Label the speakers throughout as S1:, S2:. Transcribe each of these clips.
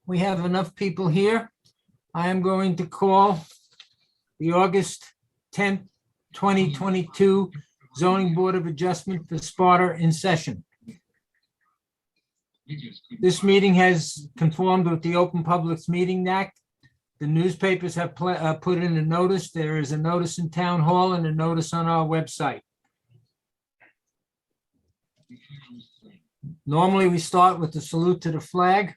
S1: We have enough people here. I am going to call the August 10th, 2022 Zoning Board of Adjustment for Sparta in session. This meeting has conformed with the Open Public Meeting Act. The newspapers have put in a notice. There is a notice in Town Hall and a notice on our website. Normally, we start with the salute to the flag.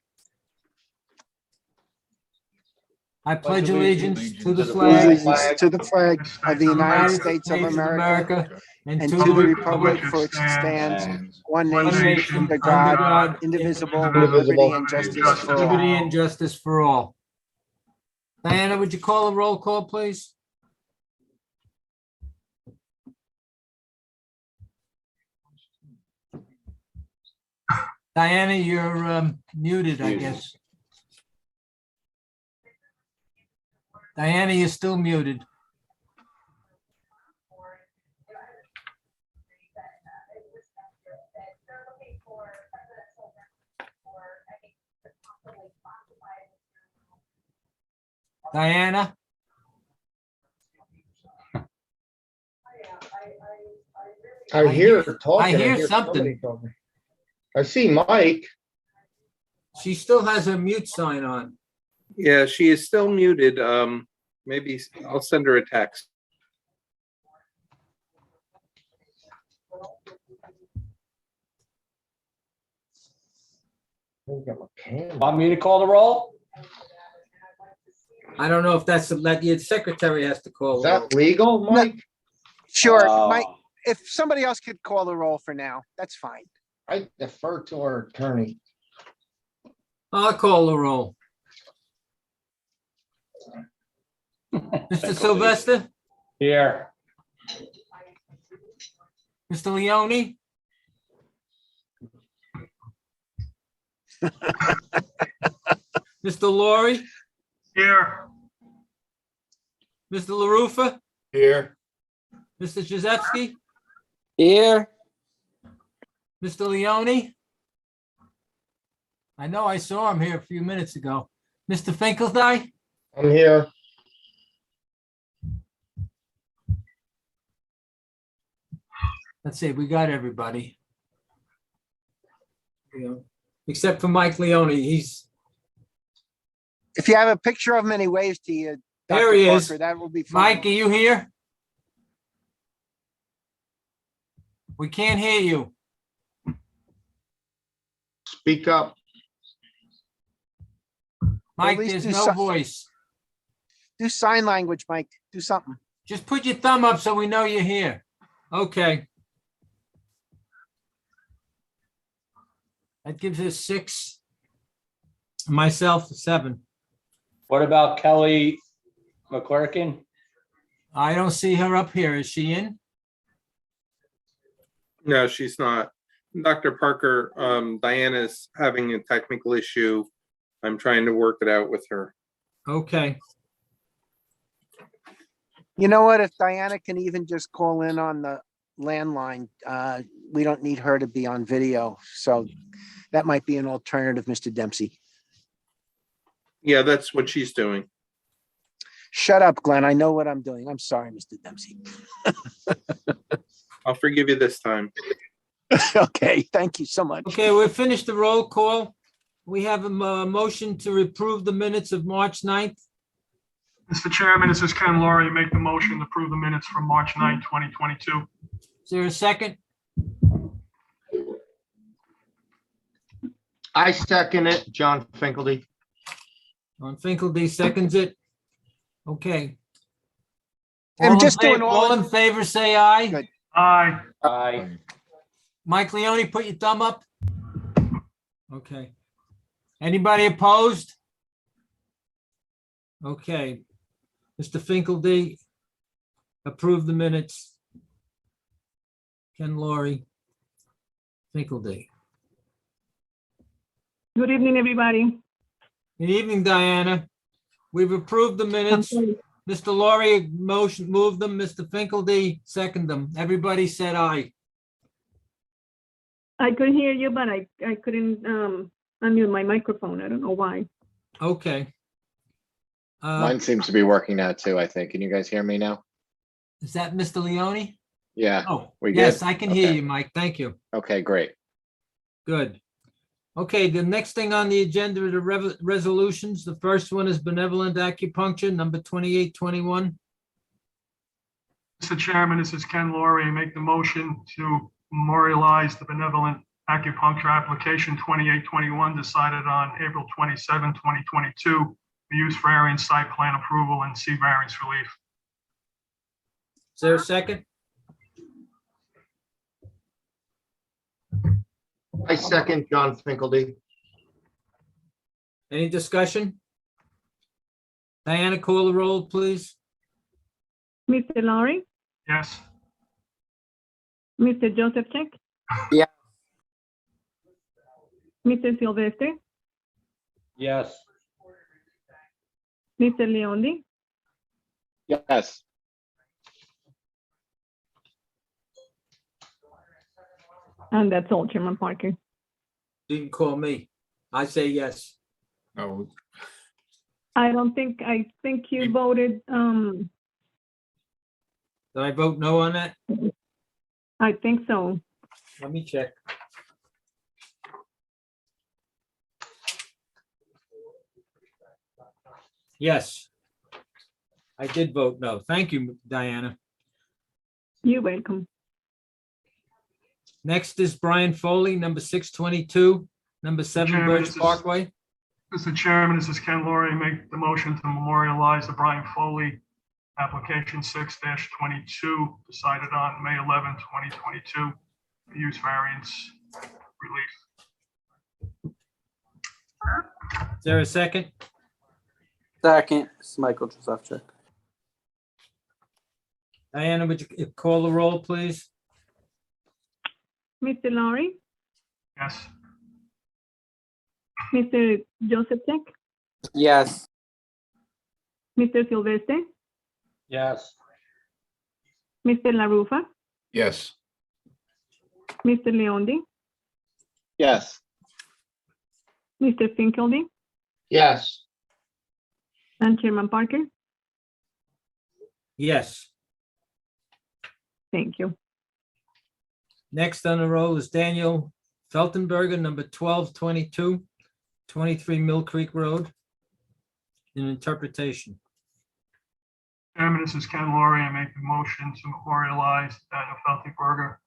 S1: I pledge allegiance to the flag
S2: Allegiance to the flag of the United States of America and to the republic for which it stands, one nation, under God, indivisible, with liberty and justice for all.
S1: Liberty and justice for all. Diana, would you call a roll call, please? Diana, you're muted, I guess. Diana, you're still muted. Diana?
S3: I hear her talking.
S1: I hear something.
S3: somebody talking. I see Mike.
S1: She still has her mute sign on.
S4: Yeah, she is still muted. Maybe I'll send her a text.
S5: Want me to call the roll?
S1: I don't know if that's that the secretary has to call.
S3: Is that legal, Mike?
S2: Sure,
S5: Oh.
S2: Mike, if somebody else could call the roll for now, that's fine.
S3: I defer to our attorney.
S1: I'll call the roll. Mr. Sylvester,
S5: Here.
S1: Mr. Leone, Mr. Laurie,
S6: Here.
S1: Mr. LaRufa,
S3: Here.
S1: Mr. Jezewski,
S5: Here.
S1: Mr. Leone. I know I saw him here a few minutes ago. Mr. Finkelstein,
S3: I'm here.
S1: let's see, we got everybody. Except for Mike Leone, he's,
S2: If you have a picture of him and he waves to you,
S1: There
S2: Dr.
S1: he is.
S2: Parker, that will be fine.
S1: Mike, are you here? We can't hear you.
S3: Speak up.
S1: Mike,
S2: least
S1: there's
S2: do
S1: no
S2: some-
S1: voice.
S2: Do sign language, Mike. Do something.
S1: Just put your thumb up so we know you're here. Okay. That gives us 6. Myself, 7.
S5: What about Kelly McClurkin?
S1: I don't see her up here. Is she in?
S4: No, she's not. Dr. Parker, Diana's having a technical issue. I'm trying to work it out with her.
S1: Okay.
S2: You know what? If Diana can even just call in on the landline, we don't need her to be on video. So that might be an alternative, Mr. Dempsey.
S4: Yeah, that's what she's doing.
S2: Shut up, Glenn. I know what I'm doing. I'm sorry, Mr. Dempsey.
S4: I'll forgive you this time.
S2: Okay, thank you so much.
S1: Okay, we've finished the roll call. We have a motion to approve the minutes of March 9th.
S6: Mr. Chairman, this is Ken Laurie. Make the motion to approve the minutes from March 9, 2022.
S1: Is there a second?
S3: I second it, John Finkelty.
S1: On Finkelty seconds it. Okay.
S2: I'm
S1: All in
S2: just doing
S1: favor-
S2: all
S1: All in favor, say aye.
S2: Good.
S6: Aye.
S5: Aye.
S1: Mike Leone, put your thumb up. Okay. Anybody opposed? Okay. Mr. Finkelty, approve the minutes. Ken Laurie, Finkelty.
S7: Good evening, everybody.
S1: Good evening, Diana. We've approved the minutes. Mr. Laurie motion moved them. Mr. Finkelty seconded them. Everybody said aye.
S7: I could hear you, but I couldn't unmute my microphone. I don't know why.
S1: Okay.
S7: Mine seems to be working now too, I think. Can you guys hear me now?
S1: Is that Mr. Leone?
S7: Yeah,
S1: Oh,
S7: we
S1: yes,
S7: good?
S1: I can hear
S7: Okay.
S1: you, Mike. Thank you.
S7: Okay, great.
S1: Good. Okay, the next thing on the agenda are the resolutions. The first one is benevolent acupuncture, number 2821.
S6: Mr. Chairman, this is Ken Laurie. Make the motion to memorialize the benevolent acupuncture application 2821 decided on April 27, 2022. The use variance site plan approval and C variance relief.
S1: Is there a second?
S3: I second John Finkelty.
S1: Any discussion? Diana, call the roll, please.
S8: Mr. Laurie,
S6: Yes.
S8: Mr. Joseph Check.
S5: Yeah.
S8: Mr. Sylvester,
S5: Yes.
S8: Mr. Leondi,
S7: Yes,
S8: and that's all, Chairman Parker.
S1: You can call me. I say yes.
S9: No,
S8: I think you voted,
S1: Did I vote no on that?
S8: I think so.
S1: Let me check. Yes. I did vote no. Thank you, Diana.
S8: You're welcome.
S1: Next is Brian Foley, number 622, number 7
S6: Chairman,
S1: Birch
S6: this is-
S1: Parkway.
S6: Mr. Chairman, this is Ken Laurie. Make the motion to memorialize the Brian Foley application 6-22 decided on May 11, 2022. The use variance relief.
S1: Is there a second?
S10: Second, this is Michael Joseph.
S1: Diana, would you call the roll, please?
S8: Mr. Laurie,
S6: Yes.
S8: Mr. Joseph Check,
S10: Yes.
S8: Mr. Sylvester,
S5: Yes.
S8: Mr. LaRufa,
S9: yes,
S8: Mr. Leondi,
S7: yes,
S8: Mr. Finkelty,
S3: Yes.
S8: and Chairman Parker.
S1: Yes.
S8: Thank you.
S1: Next on the roll is Daniel Feltenberger, number 1222, 23 Mill Creek Road. In interpretation.
S6: Chairman, this is Ken Laurie. I make the motion to memorialize Daniel Feltenberger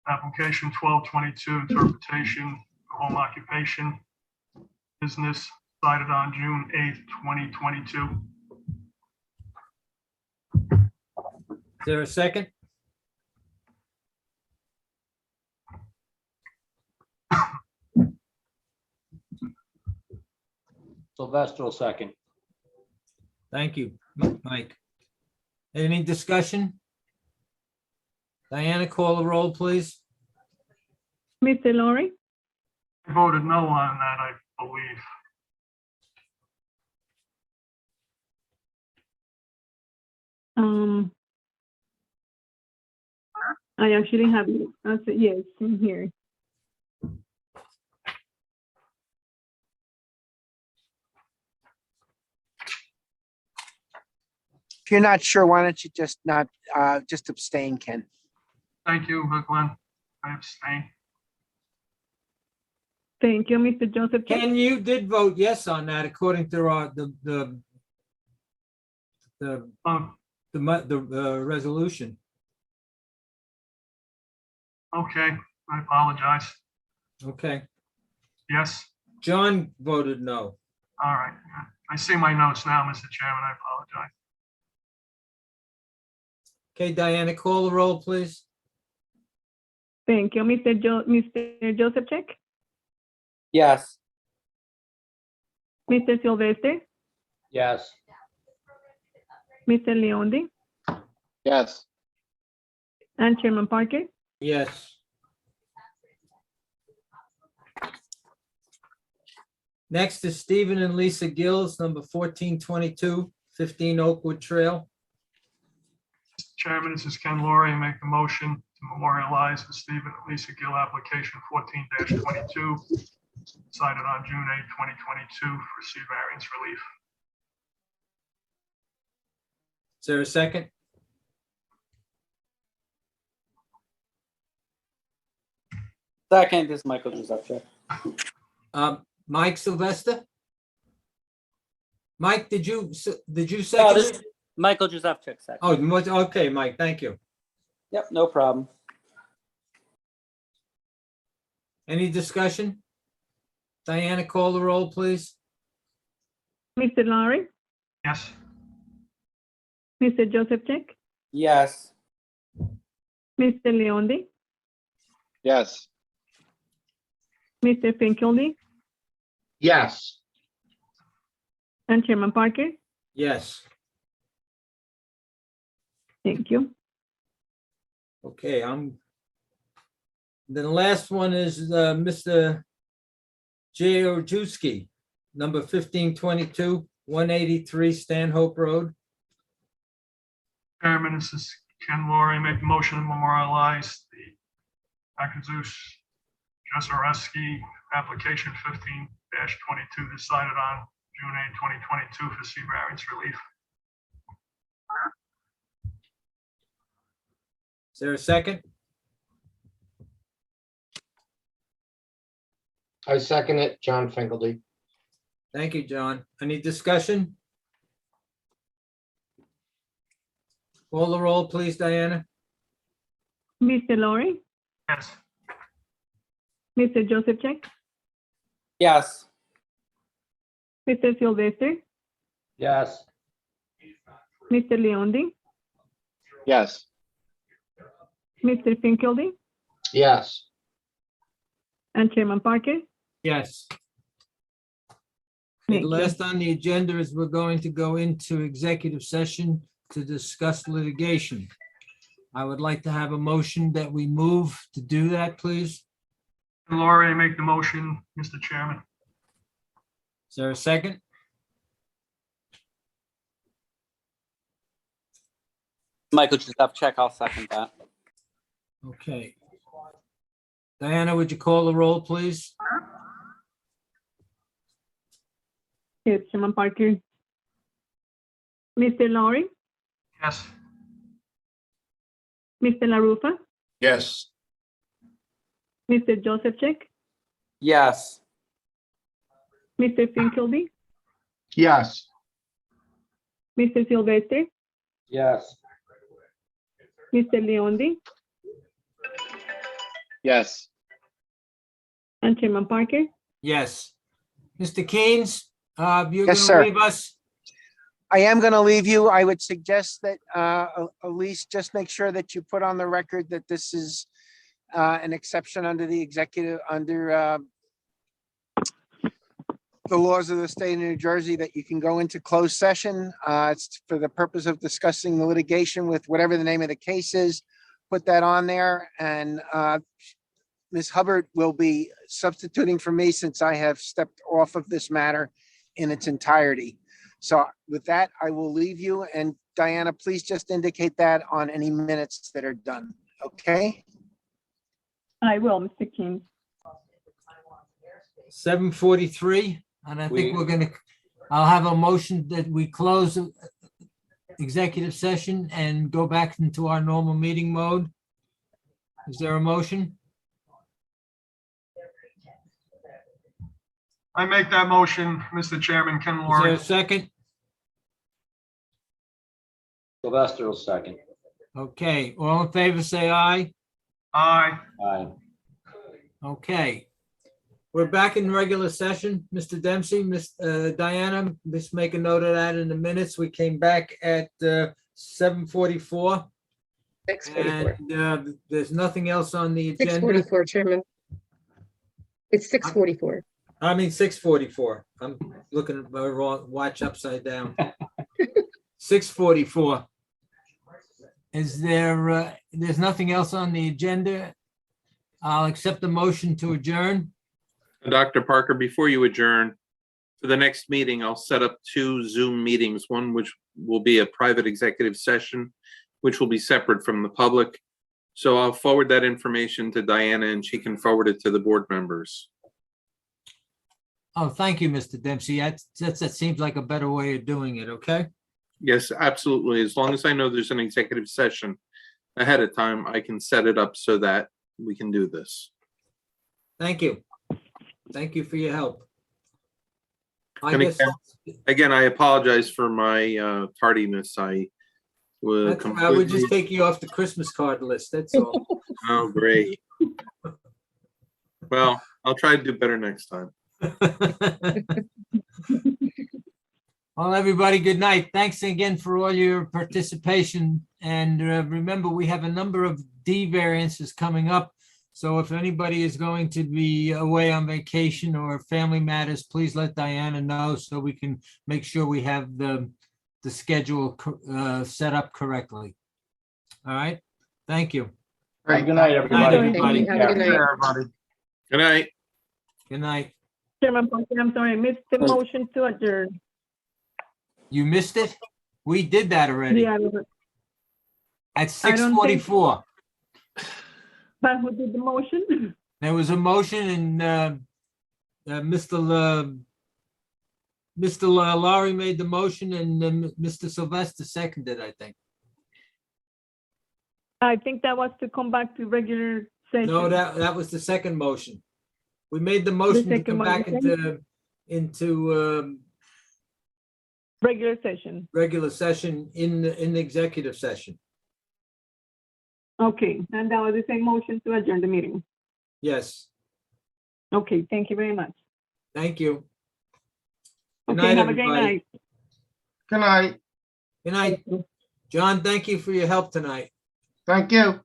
S6: application 1222 interpretation, home occupation, business cited on June 8th, 2022.
S1: Is there a second?
S5: Sylvester will second.
S1: Thank you, Mike. Any discussion? Diana, call the roll, please.
S8: Mr. Laurie,
S6: I voted no on that, I believe.
S8: I actually have, I said yes, in here.
S2: If you're not sure, why don't you just not, just abstain, Ken?
S6: Thank you, Glenn. I abstain.
S8: Thank you, Mr. Joseph Check.
S1: Ken, you did vote yes on that according to our, the resolution.
S6: Okay, I apologize.
S1: Okay.
S6: Yes,
S1: John voted no.
S6: all right. I see my notes now, Mr. Chairman. I apologize.
S1: Okay, Diana, call the roll, please.
S8: Thank you, Mr. Joseph Check,
S10: Yes.
S8: Mr. Sylvester,
S5: Yes.
S8: Mr. Leondi,
S7: yes,
S8: and Chairman Parker.
S1: Yes. Next is Stephen and Lisa Gills, number 1422, 15 Oakwood Trail.
S6: Mr. Chairman, this is Ken Laurie. I make the motion to memorialize the Stephen and Lisa Gill application 14-22 decided on June 8, 2022 for C variance relief.
S1: Is there a second?
S10: Second is Michael Joseph.
S1: Mike Sylvester? Mike, did you
S10: No,
S1: second
S10: this,
S1: it?
S10: Michael Joseph second.
S1: Oh, okay, Mike, thank you.
S10: Yep, no problem.
S1: Any discussion? Diana, call the roll, please.
S8: Mr. Laurie,
S6: Yes.
S8: Mr. Josephчик,
S10: Yes.
S8: Mr. Leondi,
S7: Yes.
S8: Mr. Finkelby,
S3: Yes.
S8: and Chairman Parker.
S1: Yes.
S8: Thank you.
S1: Okay, then the last one is Mr. J. Ojewski, number 1522, 183 Stanhope Road.
S6: Chairman, this is Ken Laurie. Make the motion to memorialize the Akazus Jesereski application 15-22 decided on June 8, 2022 for C variance relief.
S1: Is there a second?
S3: I second it, John Finkelty.
S1: Thank you, John. Any discussion? Call the roll, please, Diana.
S8: Mr. Laurie,
S6: Yes.
S8: Mr. Josephчик,
S10: Yes.
S8: Mr. Sylvester,
S5: Yes.
S8: Mr. Leondi,
S7: Yes.
S8: Mr. Finkelby,
S3: Yes.
S8: and Chairman Parker.
S1: Yes.
S8: Thank
S1: The
S8: you.
S1: last on the agenda is we're going to go into executive session to discuss litigation. I would like to have a motion that we move to do that, please.
S6: Ken Laurie, make the motion, Mr. Chairman.
S1: Is there a second?
S10: Michael Joseph, I'll second that.
S1: Okay. Diana, would you call the roll, please?
S8: Yes, Chairman Parker. Mr. Laurie,
S6: Yes.
S8: Mr. LaRufa,
S3: Yes.
S8: Mr. Josephчик,
S10: Yes.
S8: Mr. Finkelby,
S3: Yes.
S8: Mr. Sylvester,
S5: Yes.
S8: Mr. Leondi,
S7: Yes.
S8: and Chairman Parker.
S1: Yes. Mr. Keynes, you're
S2: Yes,
S1: going
S2: sir.
S1: to leave us?
S2: I am going to leave you. I would suggest that Elise, just make sure that you put on the record that this is an exception under the executive, under the laws of the state of New Jersey, that you can go into closed session. It's for the purpose of discussing the litigation with whatever the name of the case is. Put that on there, and Ms. Hubbard will be substituting for me since I have stepped off of this matter in its entirety. So with that, I will leave you, and Diana, please just indicate that on any minutes that are done, okay?
S8: I will, Mr. King.
S1: 7:43, and I think I'll have a motion that we close executive session and go back into our normal meeting mode. Is there a motion?
S6: I make that motion, Mr. Chairman, Ken
S1: Is there
S6: Laurie.
S1: a second?
S5: Sylvester will second.
S1: Okay, all in favor, say aye.
S6: Aye.
S5: Aye.
S1: Okay. We're back in regular session. Mr. Dempsey, Miss Diana, let's make a note of that in the minutes. We came back at 7:44.
S9: 6:44.
S1: And there's nothing else on the agenda.
S9: 6:44, Chairman. It's 6:44.
S1: I mean, 6:44. I'm looking at my wrong watch upside down. 6:44. Is there, there's nothing else on the agenda? I'll accept the motion to adjourn.
S4: Dr. Parker, before you adjourn, for the next meeting, I'll set up 2 Zoom meetings, one which will be a private executive session, which will be separate from the public. So I'll forward that information to Diana and she can forward it to the board members.
S1: Oh, thank you, Mr. Dempsey. That seems like a better way of doing it, okay?
S4: Yes, absolutely. As long as I know there's an executive session ahead of time, I can set it up so that we can do this.
S1: Thank you. Thank you for your help. I
S4: And
S1: guess
S4: Again, I apologize for my tardiness. I was
S1: I would just take you off the Christmas card list, that's all.
S4: Oh, great. Well, I'll try to do better next time.
S1: Well, everybody, good night. Thanks again for all your participation. And remember, we have a number of D variances coming up. So if anybody is going to be away on vacation or family matters, please let Diana know so we can make sure we have the schedule set up correctly. All right, thank you.
S5: Have a good night, everybody.
S1: everybody.
S9: Have a good night.
S4: Good night.
S1: Good night.
S8: Chairman Parker, I'm sorry, I missed the motion to adjourn.
S1: You missed it? We did that already
S8: Yeah,
S1: at
S8: I don't think-
S1: 6:44.
S8: but who did the motion?
S1: There was a motion and Mr. Laurie made the motion and Mr. Sylvester seconded, I think.
S8: I think that was to come back to regular session.
S1: No, that was the second motion. We made the motion to
S8: second
S1: come back
S8: motion?
S1: into
S8: Regular session.
S1: regular session in the executive session.
S8: Okay, and that was the same motion to adjourn the meeting.
S1: Yes,
S8: Okay, thank you very much.
S1: thank you. Good
S8: Okay,
S1: night,
S8: have a great
S1: everybody.
S8: night.
S3: Good night.
S1: Good night. John, thank you for your help tonight.
S3: Thank you.